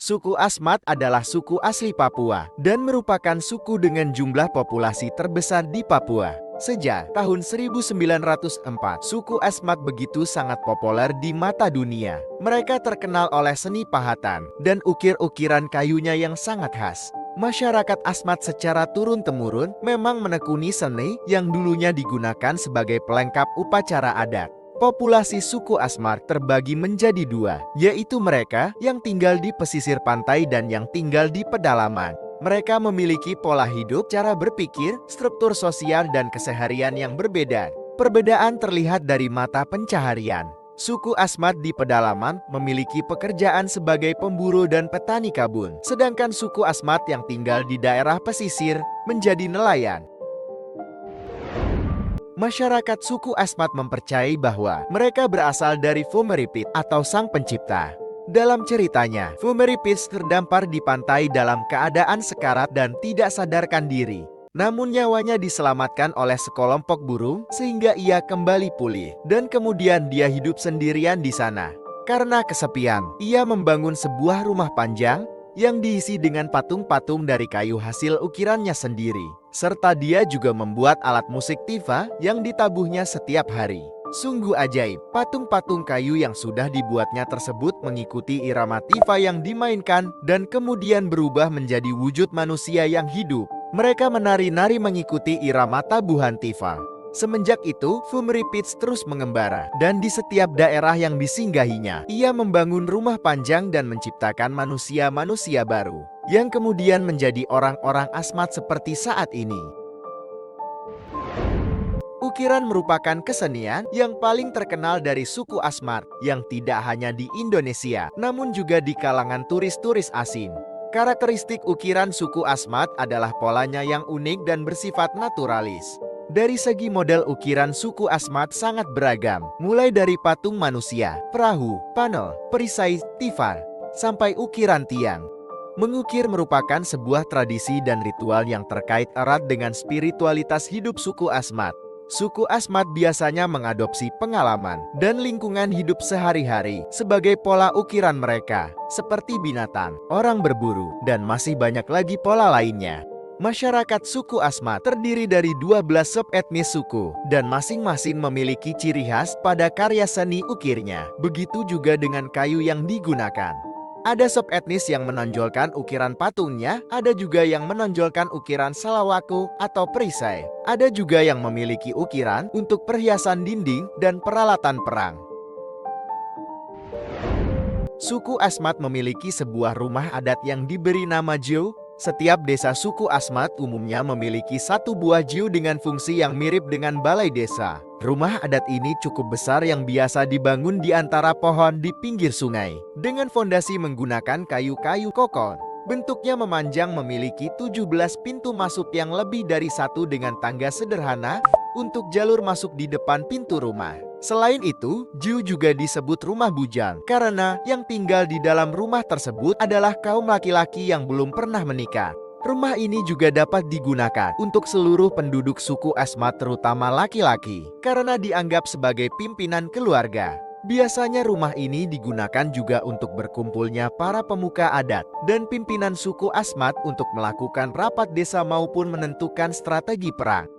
Suku Asmat adalah suku asli Papua dan merupakan suku dengan jumlah populasi terbesar di Papua. Sejak tahun 1904, suku Asmat begitu sangat populer di mata dunia. Mereka terkenal oleh seni pahatan dan ukir-ukiran kayunya yang sangat khas. Masyarakat Asmat secara turun-temurun memang menekuni seni yang dulunya digunakan sebagai pelengkap upacara adat. Populasi suku Asmat terbagi menjadi dua, yaitu mereka yang tinggal di pesisir pantai dan yang tinggal di pedalaman. Mereka memiliki pola hidup, cara berpikir, struktur sosial, dan keseharian yang berbeda. Perbedaan terlihat dari mata pencaharian. Suku Asmat di pedalaman memiliki pekerjaan sebagai pemburu dan petani kabun, sedangkan suku Asmat yang tinggal di daerah pesisir menjadi nelayan. Masyarakat suku Asmat mempercayai bahwa mereka berasal dari Fumeripit atau sang pencipta. Dalam ceritanya, Fumeripit terdampar di pantai dalam keadaan sekarat dan tidak sadarkan diri. Namun nyawanya diselamatkan oleh sekelompok burung sehingga ia kembali pulih dan kemudian dia hidup sendirian di sana. Karena kesepian, ia membangun sebuah rumah panjang yang diisi dengan patung-patung dari kayu hasil ukirannya sendiri. Serta dia juga membuat alat musik tifa yang ditabuhnya setiap hari. Sungguh ajaib, patung-patung kayu yang sudah dibuatnya tersebut mengikuti irama tifa yang dimainkan dan kemudian berubah menjadi wujud manusia yang hidup. Mereka menari-nari mengikuti irama tabuhan tifa. Semenjak itu, Fumeripit terus mengembara, dan di setiap daerah yang disinggahinya, ia membangun rumah panjang dan menciptakan manusia-manusia baru, yang kemudian menjadi orang-orang Asmat seperti saat ini. Ukiran merupakan kesenian yang paling terkenal dari suku Asmat, yang tidak hanya di Indonesia, namun juga di kalangan turis-turis asing. Karakteristik ukiran suku Asmat adalah polanya yang unik dan bersifat naturalis. Dari segi model ukiran suku Asmat sangat beragam, mulai dari patung manusia, perahu, panel, perisai, tifar, sampai ukiran tiang. Mengukir merupakan sebuah tradisi dan ritual yang terkait erat dengan spiritualitas hidup suku Asmat. Suku Asmat biasanya mengadopsi pengalaman dan lingkungan hidup sehari-hari sebagai pola ukiran mereka, seperti binatang, orang berburu, dan masih banyak lagi pola lainnya. Masyarakat suku Asmat terdiri dari 12 subetnis suku, dan masing-masing memiliki ciri khas pada karya seni ukirnya. Begitu juga dengan kayu yang digunakan. Ada subetnis yang menonjolkan ukiran patungnya, ada juga yang menonjolkan ukiran salawaku atau perisai. Ada juga yang memiliki ukiran untuk perhiasan dinding dan peralatan perang. Suku Asmat memiliki sebuah rumah adat yang diberi nama Jiu. Setiap desa suku Asmat umumnya memiliki satu buah jiu dengan fungsi yang mirip dengan balai desa. Rumah adat ini cukup besar yang biasa dibangun di antara pohon di pinggir sungai, dengan fondasi menggunakan kayu-kayu kokon. Bentuknya memanjang, memiliki 17 pintu masuk yang lebih dari satu dengan tangga sederhana untuk jalur masuk di depan pintu rumah. Selain itu, jiu juga disebut rumah bujang karena yang tinggal di dalam rumah tersebut adalah kaum laki-laki yang belum pernah menikah. Rumah ini juga dapat digunakan untuk seluruh penduduk suku Asmat terutama laki-laki karena dianggap sebagai pimpinan keluarga. Biasanya rumah ini digunakan juga untuk berkumpulnya para pemuka adat dan pimpinan suku Asmat untuk melakukan rapat desa maupun menentukan strategi perang.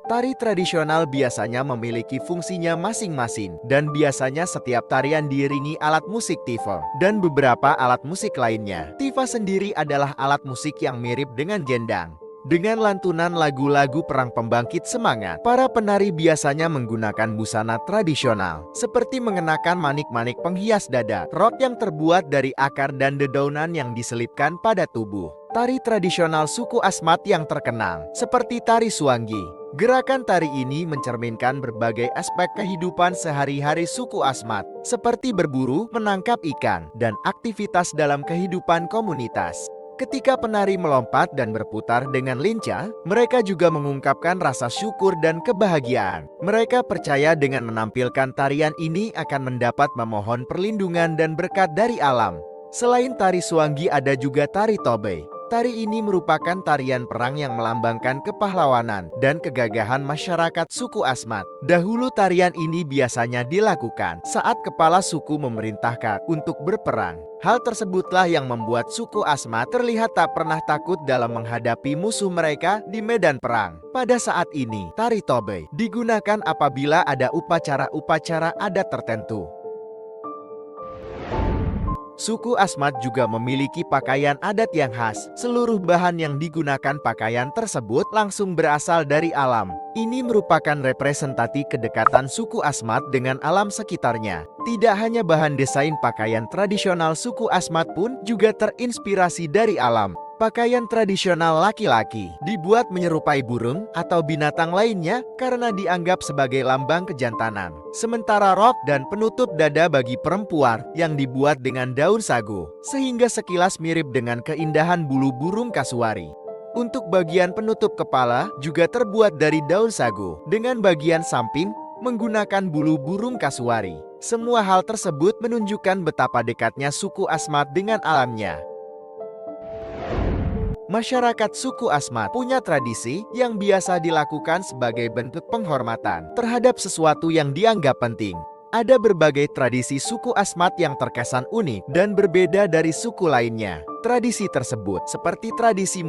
Tari tradisional biasanya memiliki fungsinya masing-masing dan biasanya setiap tarian diiringi alat musik tifa dan beberapa alat musik lainnya. Tifa sendiri adalah alat musik yang mirip dengan gendang. Dengan lantunan lagu-lagu perang pembangkit semangat, para penari biasanya menggunakan busana tradisional seperti mengenakan manik-manik penghias dada, rok yang terbuat dari akar dan dedaunan yang diselipkan pada tubuh. Tari tradisional suku Asmat yang terkenal seperti tari Suanggi. Gerakan tari ini mencerminkan berbagai aspek kehidupan sehari-hari suku Asmat, seperti berburu, menangkap ikan, dan aktivitas dalam kehidupan komunitas. Ketika penari melompat dan berputar dengan lincah, mereka juga mengungkapkan rasa syukur dan kebahagiaan. Mereka percaya dengan menampilkan tarian ini akan mendapat memohon perlindungan dan berkat dari alam. Selain tari Suanggi, ada juga tari Tobe. Tari ini merupakan tarian perang yang melambangkan kepahlawanan dan kegagahan masyarakat suku Asmat. Dahulu tarian ini biasanya dilakukan saat kepala suku memerintahkan untuk berperang. Hal tersebutlah yang membuat suku Asmat terlihat tak pernah takut dalam menghadapi musuh mereka di medan perang. Pada saat ini, tari Tobe digunakan apabila ada upacara-upacara adat tertentu. Suku Asmat juga memiliki pakaian adat yang khas. Seluruh bahan yang digunakan pakaian tersebut langsung berasal dari alam. Ini merupakan representasi kedekatan suku Asmat dengan alam sekitarnya. Tidak hanya bahan desain pakaian tradisional suku Asmat pun juga terinspirasi dari alam. Pakaian tradisional laki-laki dibuat menyerupai burung atau binatang lainnya karena dianggap sebagai lambang kejantanan. Sementara rok dan penutup dada bagi perempuan yang dibuat dengan daun sagu, sehingga sekilas mirip dengan keindahan bulu burung kasuari. Untuk bagian penutup kepala juga terbuat dari daun sagu, dengan bagian samping menggunakan bulu burung kasuari. Semua hal tersebut menunjukkan betapa dekatnya suku Asmat dengan alamnya. Masyarakat suku Asmat punya tradisi yang biasa dilakukan sebagai bentuk penghormatan terhadap sesuatu yang dianggap penting. Ada berbagai tradisi suku Asmat yang terkesan unik dan berbeda dari suku lainnya. Tradisi tersebut seperti tradisi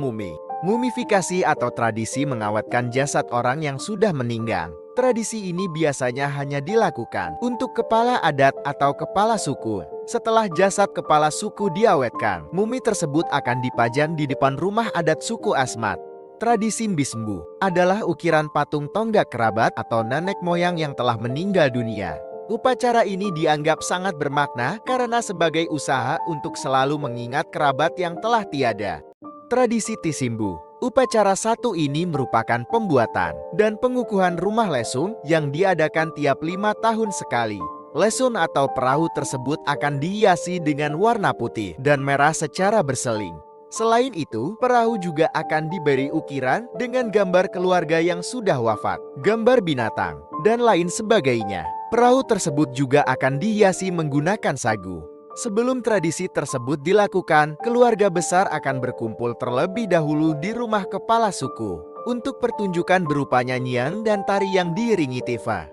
mumifikasi atau tradisi mengawetkan jasad orang yang sudah meninggal. Tradisi ini biasanya hanya dilakukan untuk kepala adat atau kepala suku. Setelah jasad kepala suku diawetkan, mumi tersebut akan dipajang di depan rumah adat suku Asmat. Tradisi Mbismbu adalah ukiran patung tonggak kerabat atau nenek moyang yang telah meninggal dunia. Upacara ini dianggap sangat bermakna karena sebagai usaha untuk selalu mengingat kerabat yang telah tiada. Tradisi Tisimbu. Upacara satu ini merupakan pembuatan dan pengukuhan rumah lesung yang diadakan tiap 5 tahun sekali. Lesun atau perahu tersebut akan dihiasi dengan warna putih dan merah secara berseling. Selain itu, perahu juga akan diberi ukiran dengan gambar keluarga yang sudah wafat, gambar binatang, dan lain sebagainya. Perahu tersebut juga akan dihiasi menggunakan sagu. Sebelum tradisi tersebut dilakukan, keluarga besar akan berkumpul terlebih dahulu di rumah kepala suku untuk pertunjukan berupa nyanyian dan tari yang diiringi tifa.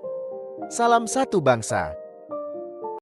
Salam satu bangsa.